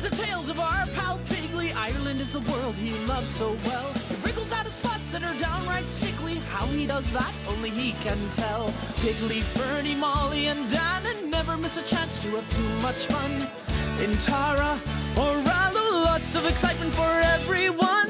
These are tales of our pal Piggley. Ireland is the world he loves so well. He wriggles out of spots that are downright stickly. How he does that, only he can tell. Piggley, Fernie, Molly, and Dan, and never miss a chance to have too much fun. In Tara or Ralu, lots of excitement for everyone.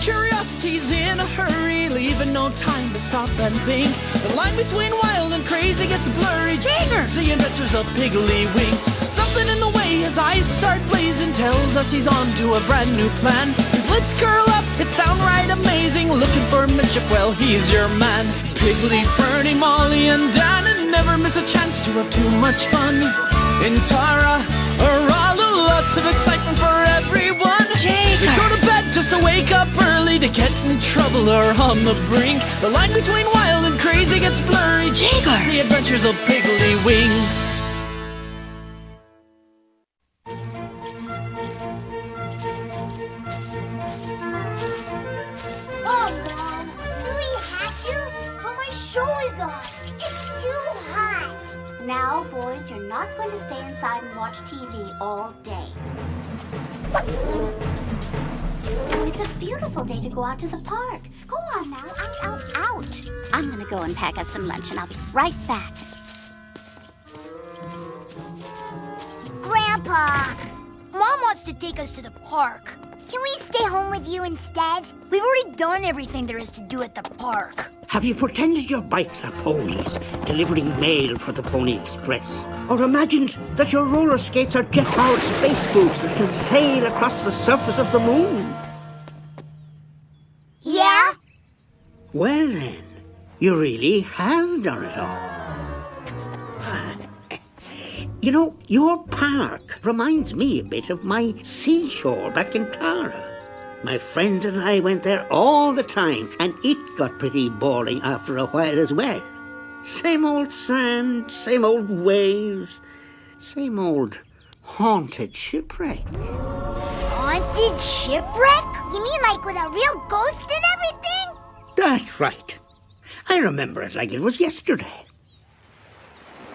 Curiosity's in a hurry, leaving no time to stop and think. The line between wild and crazy gets blurry. Jangers! The adventures of Piggley Winks. Something in the way his eyes start blazing tells us he's on to a brand new plan. His lips curl up, it's downright amazing. Looking for mischief, well, he's your man. Piggley, Fernie, Molly, and Dan, and never miss a chance to have too much fun. In Tara or Ralu, lots of excitement for everyone. They go to bed just to wake up early to get in trouble or on the brink. The line between wild and crazy gets blurry. Jagers! The adventures of Piggley Winks. Oh, Mom, do we have to? But my show is on. It's too hot. Now, boys, you're not going to stay inside and watch TV all day. It's a beautiful day to go out to the park. Go on now, out. I'm going to go and pack us some lunch, and I'll be right back. Grandpa, Mom wants to take us to the park. Can we stay home with you instead? We've already done everything there is to do at the park. Have you pretended your bikes are ponies, delivering mail for the Pony Express? Or imagined that your roller skates are jet-powered space boots that can sail across the surface of the moon? Yeah? Well then, you really have done it all. You know, your park reminds me a bit of my seashore back in Tara. My friend and I went there all the time, and it got pretty boring after a while as well. Same old sand, same old waves, same old haunted shipwreck. Haunted shipwreck? You mean like with a real ghost and everything? That's right. I remember it like it was yesterday.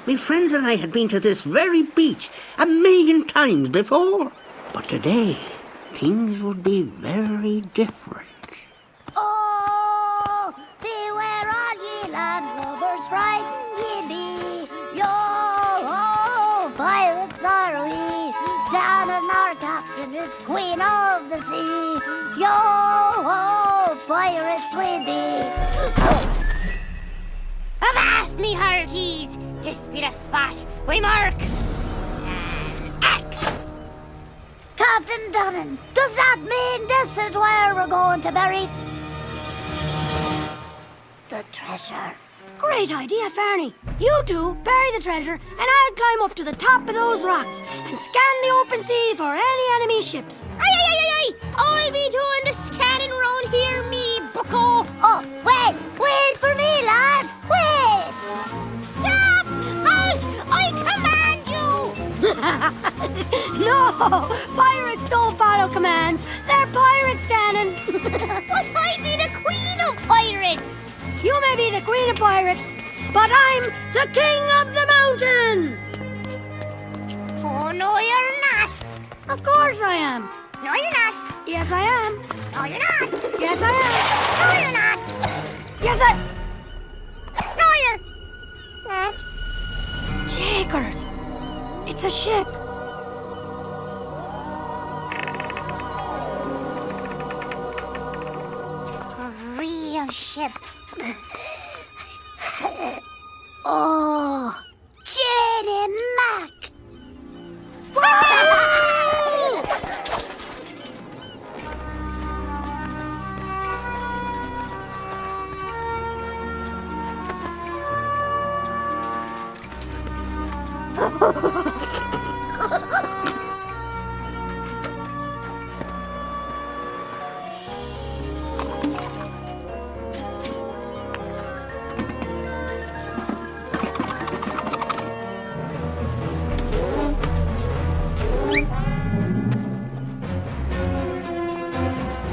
My friends and I had been to this very beach 1,000,000 times before. But today, things would be very different. Oh, beware all ye landlubbers, frightened ye be. Yo, ho, pirates are we. Down and our captain is queen of the sea. Yo, ho, pirates we be. Avast me hearties! This be the spot we mark an X. Captain Dunnan, does that mean this is where we're going to bury the treasure? Great idea, Fernie. You two bury the treasure, and I'll climb up to the top of those rocks and scan the open sea for any enemy ships. Aye! I'll be doing the scanning round here, me bucko. Oh, wait for me, lad. Wait! Stop! Halt! I command you! No! Pirates don't follow commands. They're pirates, Dannon. But I be the queen of pirates! You may be the queen of pirates, but I'm the king of the mountain! Oh, no, you're not! Of course I am. No, you're not! Yes, I am. No, you're not! Yes, I am. No, you're not! Yes, I... No, you're not! Jakers! It's a ship. A real ship. Oh, Jenny Mac!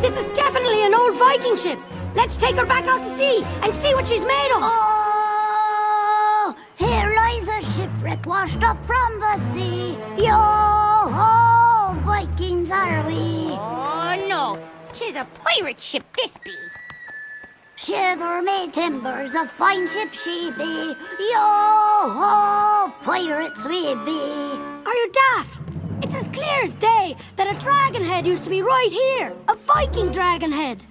This is definitely an old Viking ship. Let's take her back out to sea and see what she's made of. Oh, here lies a shipwreck washed up from the sea. Yo ho, Viking! a pirate ship this be? Shiver me timbers, a fine ship she be. Yo-ho, pirates we be. Are you daft? It's as clear as day that a dragon head used to be right here. A Viking dragon head.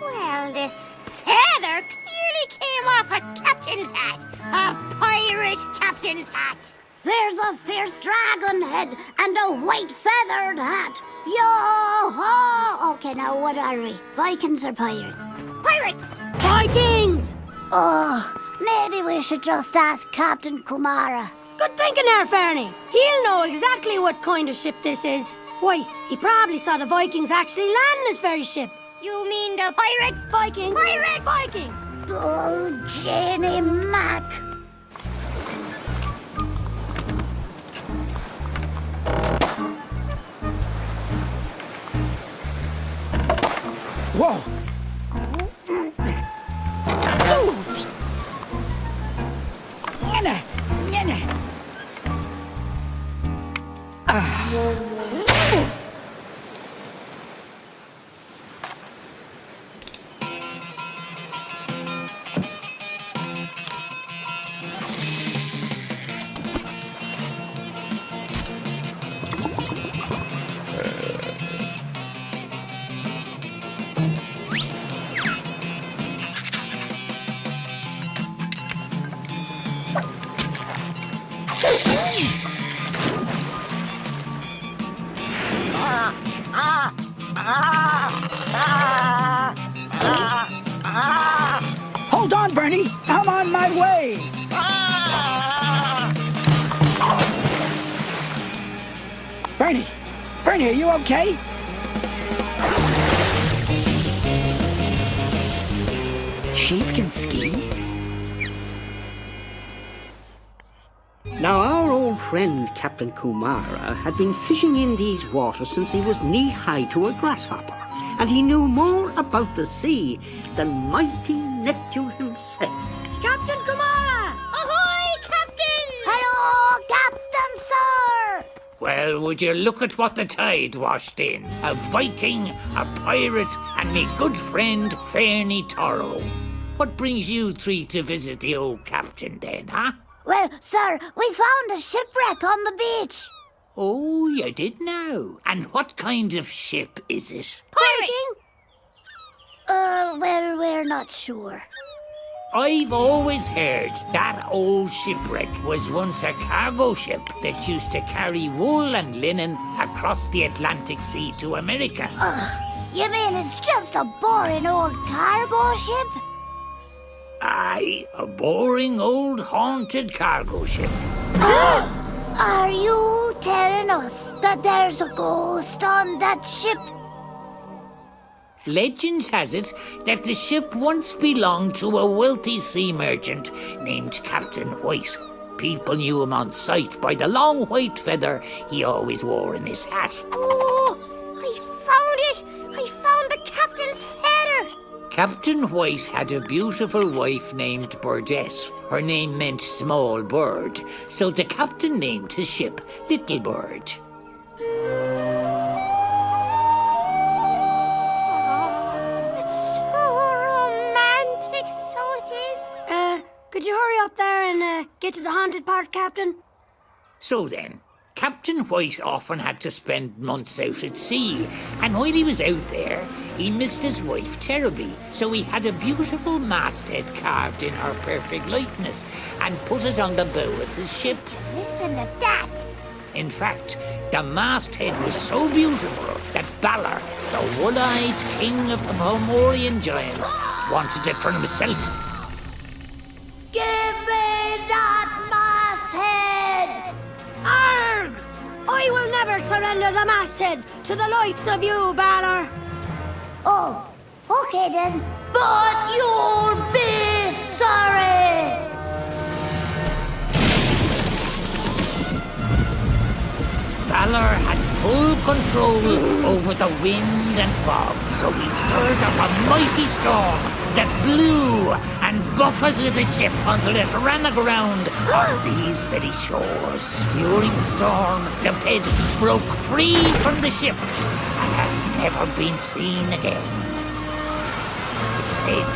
Well, this feather clearly came off a captain's hat. A pirate captain's hat. There's a fierce dragon head and a white feathered hat. Yo-ho! Okay, now what are we? Vikings or pirates? Pirates! Vikings! Oh, maybe we should just ask Captain Kumara. Good thinking there, Fernie. He'll know exactly what kind of ship this is. Why, he probably saw the Vikings actually land this very ship. You mean the pirates? Vikings! Pirates! Vikings! Oh, Jenny Mac. Whoa! Yana! Yana! Hold on, Bernie! I'm on my way! Bernie! Bernie, are you okay? Sheep can ski? Now, our old friend Captain Kumara had been fishing in these waters since he was knee-high to a grasshopper, and he knew more about the sea than mighty Neptune himself. Captain Kumara! Ahoy, Captain! Hello, Captain, sir! Well, would you look at what the tide washed in? A Viking, a pirate, and me good friend Fernie Toro. What brings you three to visit the old captain then, huh? Well, sir, we found a shipwreck on the beach. Oh, you did know. And what kind of ship is it? Pirate! Well, we're not sure. I've always heard that old shipwreck was once a cargo ship that used to carry wool and linen across the Atlantic Sea to America. You mean it's just a boring old cargo ship? Aye, a boring old haunted cargo ship. Are you telling us that there's a ghost on that ship? Legend has it that the ship once belonged to a wealthy sea merchant named Captain White. People knew him on sight by the long white feather he always wore in his hat. Oh, I found it! I found the captain's feather! Captain White had a beautiful wife named Birdette. Her name meant small bird, so the captain named his ship Little Bird. Could you hurry up there and get to the haunted part, Captain? So then, Captain White often had to spend months out at sea, and while he was out there, he missed his wife terribly, so he had a beautiful masthead carved in her perfect likeness and put it on the bow of his ship. Listen to that! In fact, the masthead was so beautiful that Balor, the one-eyed king of the Pomorian giants, wanted it for himself. Give me that masthead! Arg! I will never surrender the masthead to the likes of you, Balor. Oh, okay then. But you'll be sorry! Balor had full control over the wind and fog, so he stirred up a mighty storm that blew and and buffeted the ship until it ran aground on these very shores. During the storm, Captain broke free from the ship and has never been seen again. It's said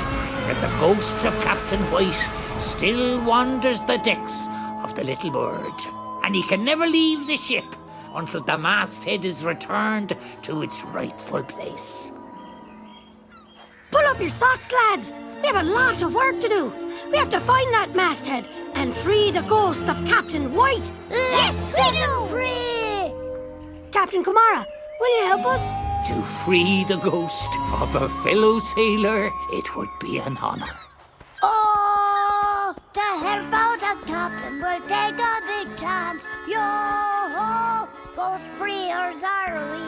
that the ghost of Captain White still wanders the decks of the little bird, and he can never leave the ship until the masthead is returned to its rightful place. Pull up your socks, lads. We have a lot of work to do. We have to find that masthead and free the ghost of Captain White. Yes, we do! Free! Captain Kumara, will you help us? To free the ghost of a fellow sailor, it would be an honor. Oh, to help out a captain, we'll take a big chance. Yo-ho, ghost freers are we.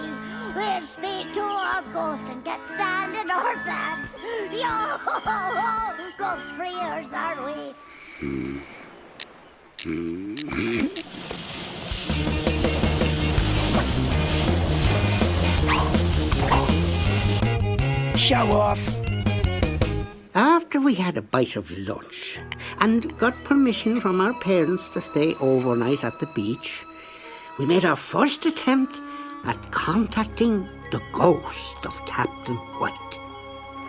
We'll speak to a ghost and get sand in our pants. Yo-ho, ghost freers are we. Show off. After we had a bite of lunch and got permission from our parents to stay overnight at the beach, we made our first attempt at contacting the ghost of Captain White.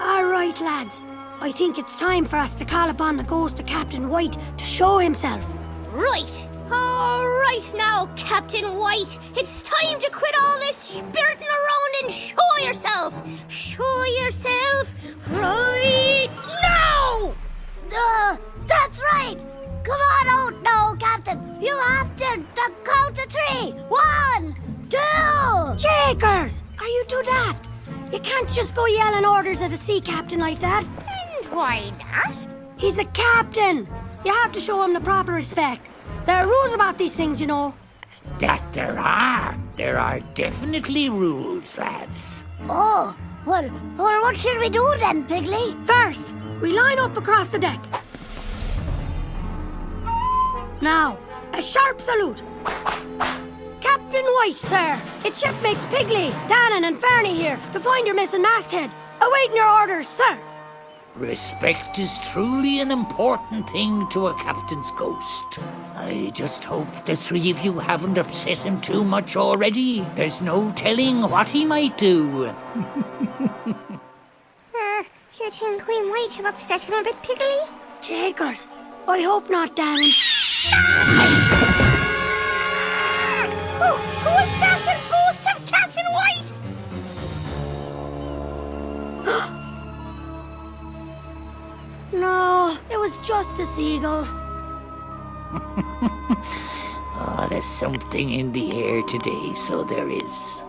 All right, lads. I think it's time for us to call upon the ghost of Captain White to show himself. Right. All right now, Captain White. It's time to quit all this spiriting around and show yourself. Show yourself right now! That's right. Come on out now, Captain. You have to count to 3. 1, 2. Shakers! Are you too daft? You can't just go yelling orders at a sea captain like that. And why not? He's a captain. You have to show him the proper respect. There are rules about these things, you know. That there are. There are definitely rules, lads. Oh, well, what should we do then, Piggley? First, we line up across the deck. Now, a sharp salute. Captain White, sir. It's shipmates Piggley, Dannon and Fernie here to find your missing masthead. Awaiting your orders, sir. Respect is truly an important thing to a captain's ghost. I just hope the 3 of you haven't upset him too much already. There's no telling what he might do. Do you think we might have upset him a bit, Piggley? Shakers, I hope not, Dannon. Oh, who is that? A ghost of Captain White? No, it was just a seagull. Oh, there's something in the air today, so there is.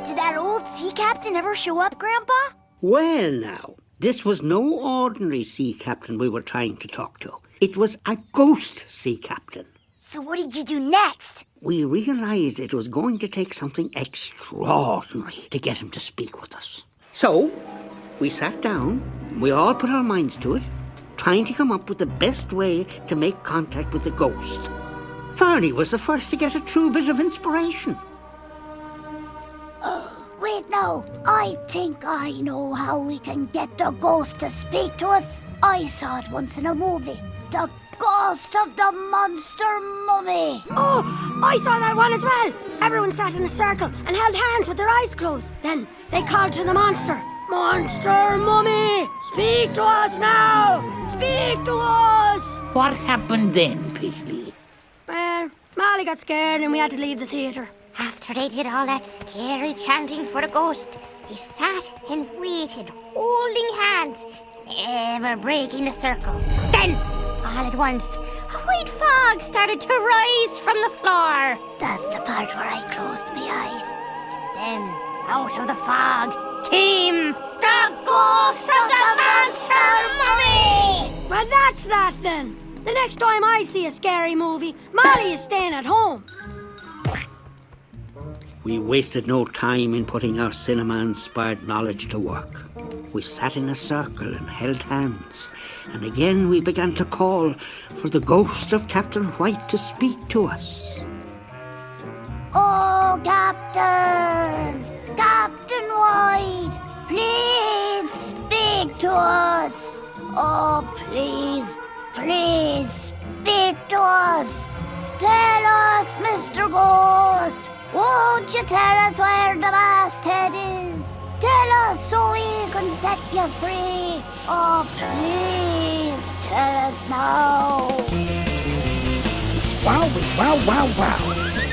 Did that old sea captain ever show up, Grandpa? Well, now, this was no ordinary sea captain we were trying to talk to. It was a ghost sea captain. So what did you do next? We realized it was going to take something extraordinary to get him to speak with us. So, we sat down, we all put our minds to it, trying to come up with the best way to make contact with the ghost. Fernie was the first to get a true bit of inspiration. Wait, no. I think I know how we can get the ghost to speak to us. I saw it once in a movie. The ghost of the monster mummy. Oh, I saw that one as well. Everyone sat in a circle and held hands with their eyes closed. Then they called to the monster. Monster mummy, speak to us now. Speak to us. What happened then, Piggley? Well, Molly got scared and we had to leave the theatre. After they did all that scary chanting for the ghost, they sat and waited, holding hands, never breaking the circle. Then, all at once, a white fog started to rise from the floor. That's the part where I closed my eyes. Then, out of the fog came the ghost of the monster mummy! Well, that's that then. The next time I see a scary movie, Molly is staying at home. We wasted no time in putting our cinema-inspired knowledge to work. We sat in a circle and held hands, and again we began to call for the ghost of Captain White to speak to us. Oh, Captain! Captain White! Please speak to us! Oh, please, please, speak to us. Tell us, Mr. Ghost. Won't you tell us where the masthead is? Tell us so we can set you free. Oh, please, tell us now. Wow.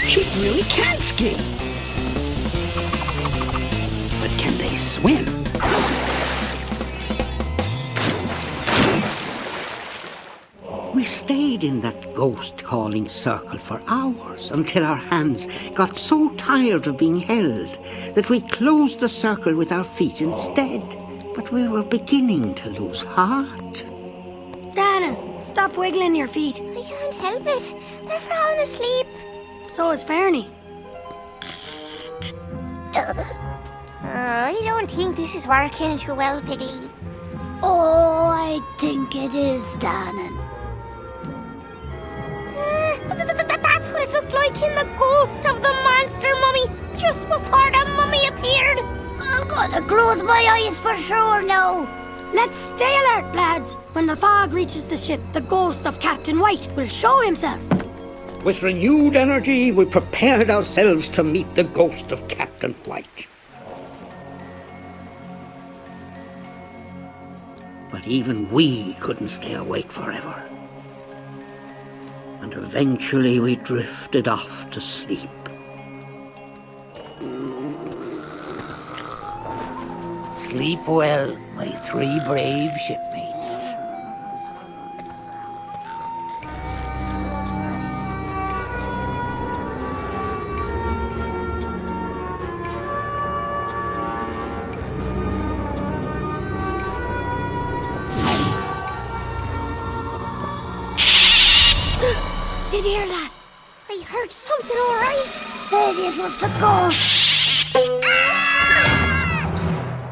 She really can ski. But can they swim? We stayed in that ghost-calling circle for hours until our hands got so tired of being held that we closed the circle with our feet instead. But we were beginning to lose heart. Dannon, stop wiggling your feet. I can't help it. They're falling asleep. So is Fernie. I don't think this is working too well, Piggley. Oh, I think it is, Dannon. That's what it looked like in the ghost of the monster mummy just before the mummy appeared. I'm gonna close my eyes for sure now. Let's stay alert, lads. When the fog reaches the ship, the ghost of Captain White will show himself. With renewed energy, we prepared ourselves to meet the ghost of Captain White. But even we couldn't stay awake forever. And eventually we drifted off to sleep. Sleep well, my three brave shipmates. Did you hear that? I heard something, all right. Maybe it was the ghost.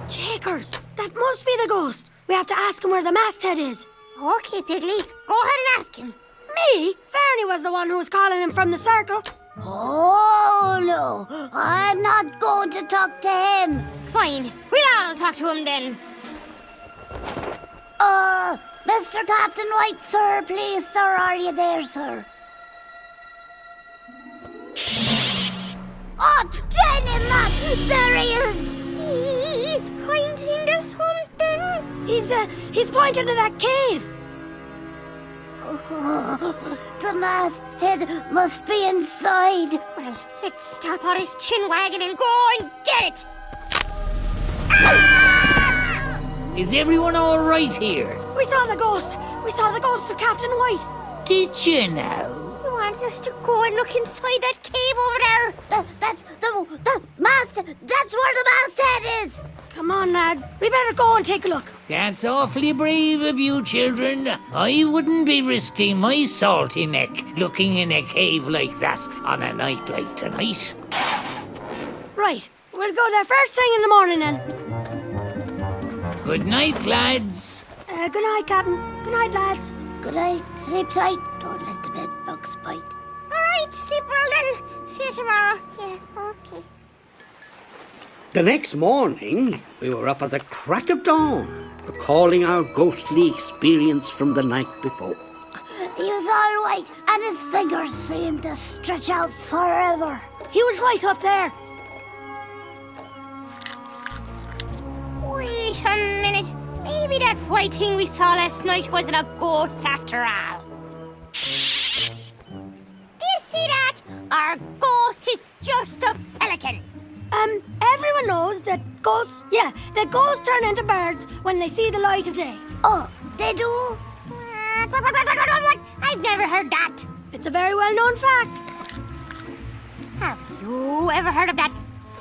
Jakers, that must be the ghost. We have to ask him where the masthead is. Okay, Piggley, go ahead and ask him. Me? Fernie was the one who was calling him from the circle. Oh, no. I'm not going to talk to him. Fine, we'll all talk to him then. Mr. Captain White, sir, please, sir, are you there, sir? Oh, Jenny, Matt, there he is. He's pointing to something. He's pointing to that cave. Oh, the masthead must be inside. Well, let's stop all his chin wagging and go and get it. Is everyone all right here? We saw the ghost. We saw the ghost of Captain White. Did you now? He wants us to go and look inside that cave over there. That's the masthead. That's where the masthead is. Come on, lad. We better go and take a look. That's awfully brave of you, children. I wouldn't be risking my salty neck looking in a cave like that on a night like tonight. Right. We'll go there first thing in the morning then. Good night, lads. Good night, Captain. Good night, lads. Good night. Sleep tight. Don't let the bed bugs bite. All right, sleep well then. See you tomorrow. Yeah, okay. The next morning, we were up at the crack of dawn, recalling our ghostly experience from the night before. He was all white, and his fingers seemed to stretch out forever. He was right up there. Wait a minute. Maybe that white thing we saw last night wasn't a ghost after all. Do you see that? Our ghost is just a pelican. Everyone knows that ghosts turn into birds when they see the light of day. Oh, they do? What? I've never heard that. It's a very well-known fact. Have you ever heard of that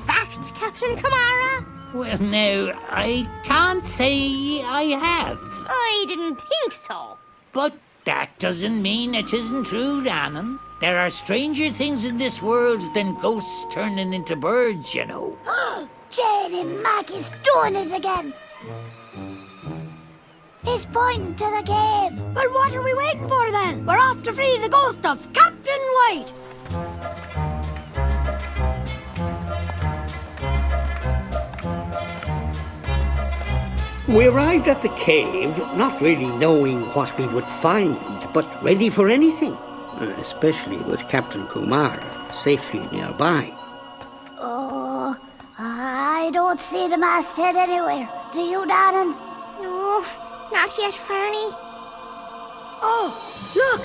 fact, Captain Kamara? Well, no, I can't say I have. I didn't think so. But that doesn't mean it isn't true, Dannon. There are stranger things in this world than ghosts turning into birds, you know. Janie Mac is doing it again. He's pointing to the cave. Well, what are we waiting for then? We're off to free the ghost of Captain White. We arrived at the cave, not really knowing what we would find, but ready for anything, especially with Captain Kumar safely nearby. Oh, I don't see the masthead anywhere. Do you, Dannon? No, not yet, Fernie. Oh, look!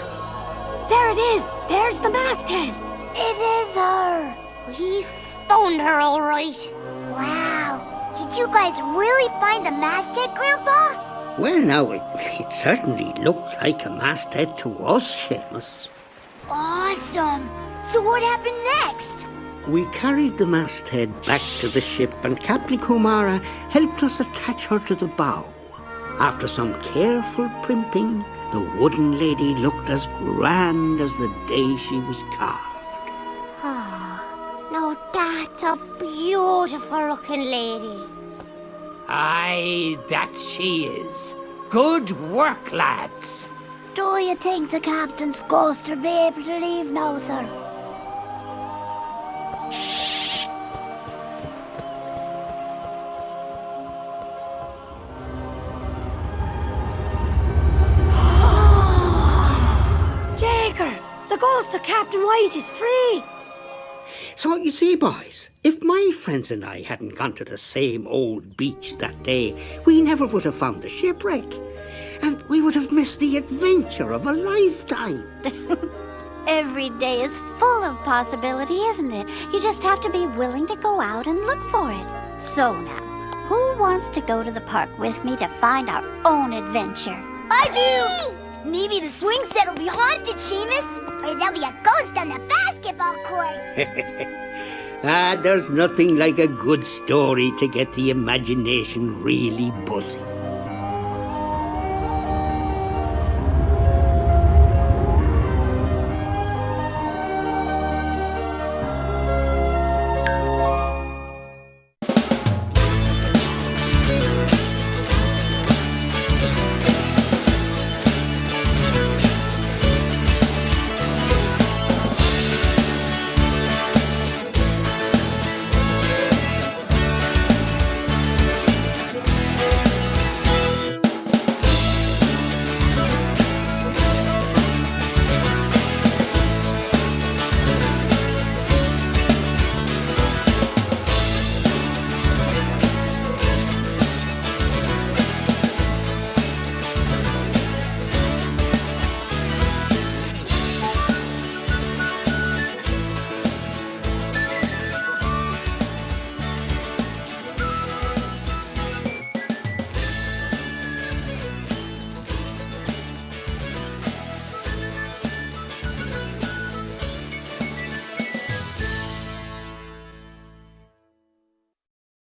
There it is! There's the masthead! It is her! We found her all right. Wow! Did you guys really find the masthead, Grandpa? Well, now, it certainly looked like a masthead to us, Seamus. Awesome! So what happened next? We carried the masthead back to the ship, and Captain Kumara helped us attach her to the bow. After some careful primping, the wooden lady looked as grand as the day she was carved. Now that's a beautiful looking lady. Aye, that she is. Good work, lads. Do you think the captain's ghost will be able to leave now, sir? Jakers! The ghost of Captain White is free! So, you see, boys, if my friends and I hadn't gone to the same old beach that day, we never would have found the shipwreck. And we would have missed the adventure of a lifetime. Every day is full of possibility, isn't it? You just have to be willing to go out and look for it. So now, who wants to go to the park with me to find our own adventure? I do! Maybe the swing set will be haunted, Seamus. Or there'll be a ghost on the basketball court. There's nothing like a good story to get the imagination really buzzing.